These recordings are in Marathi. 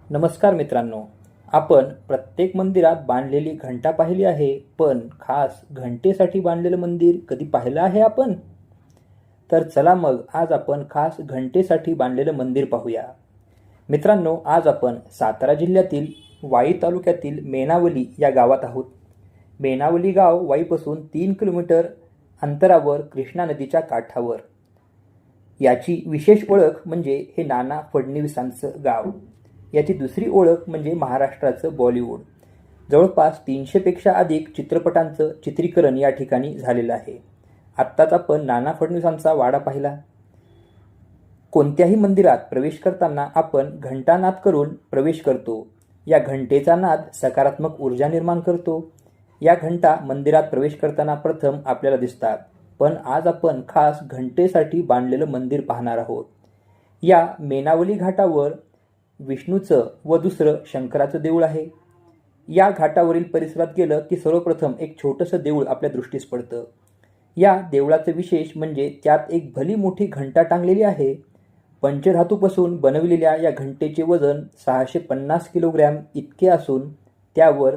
नमस्कार मित्रांनो, आपण प्रत्येक मंदिरात बांधलेली घंटा पाहिली आहे, पण खास घंटेसाठी बांधलेलं मंदिर कधी पाहिलं आहे आपण? तर चला मग आज आपण खास घंटेसाठी बांधलेलं मंदिर पाहूया. मित्रांनो, आज आपण सातारा जिल्ह्यातील वाई तालुक्यातील मेणावली या गावात आहोत. मेणावली गाव वाईपासून 3 किलोमीटर अंतरावर कृष्णा नदीच्या काठावर. याची विशेष ओळख म्हणजे हे नाना फडणवीसांचं गाव. याची दुसरी ओळख म्हणजे महाराष्ट्राचं बॉलिवूड. जवळपास 300पेक्षा अधिक चित्रपटांचं चित्रीकरण या ठिकाणी झालेलं आहे. आत्ताच आपण नाना फडणवीसांचा वाडा पाहिला. कोणत्याही मंदिरात प्रवेश करताना आपण घंटानाद करून प्रवेश करतो. या घंटेचा नाद सकारात्मक ऊर्जा निर्माण करतो. या घंटा मंदिरात प्रवेश करताना प्रथम आपल्याला दिसतात, पण आज आपण खास घंटेसाठी बांधलेलं मंदिर पाहणार आहोत. या मेणावली घाटावर विष्णूचं व दुसरं शंकराचं देऊळ आहे. या घाटावरील परिसरात गेलं की सर्वप्रथम एक छोटंसं देऊळ आपल्या दृष्टीस पडतं. या देवळाचं विशेष म्हणजे त्यात एक भली मोठी घंटा टांगलेली आहे. पंचधातूपासून बनविलेल्या या घंटेचे वजन 650 किलोग्रॅम इतके असून त्यावर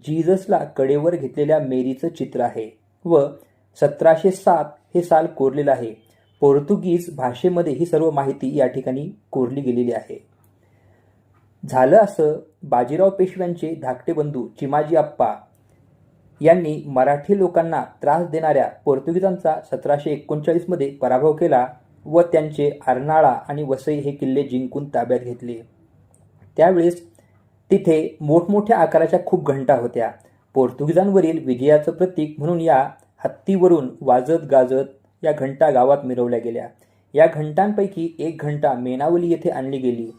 जीजसला कडेवर घेतलेल्या मेरीचं चित्र आहे व 1707 हे साल कोरलेलं आहे. पोर्तुगीज भाषेमध्ये ही सर्व माहिती या ठिकाणी कोरली गेलेली आहे. झालं असं, बाजीराव पेशव्यांचे धाकटे बंधू चिमाजी आप्पा यांनी मराठी लोकांना त्रास देणाऱ्या पोर्तुगीजांचा 1739 मध्ये पराभव केला व त्यांचे अर्नाळा आणि वसई हे किल्ले जिंकून ताब्यात घेतले. त्यावेळेस तिथे मोठमोठ्या आकाराच्या खूप घंटा होत्या. पोर्तुगीजांवरील विजयाचं प्रतीक म्हणून या हत्तीवरून वाजत गाजत या घंटा गावात मिरवल्या गेल्या. या घंटांपैकी एक घंटा मेणावली येथे आणली गेली.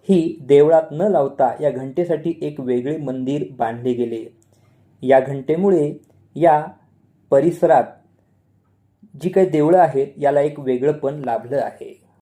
ही देवळात न लावता या घंटेसाठी एक वेगळे मंदिर बांधले गेले. या घंटेमुळे या परिसरात जी काही देवळं आहेत याला एक वेगळंपण लाभलं आहे.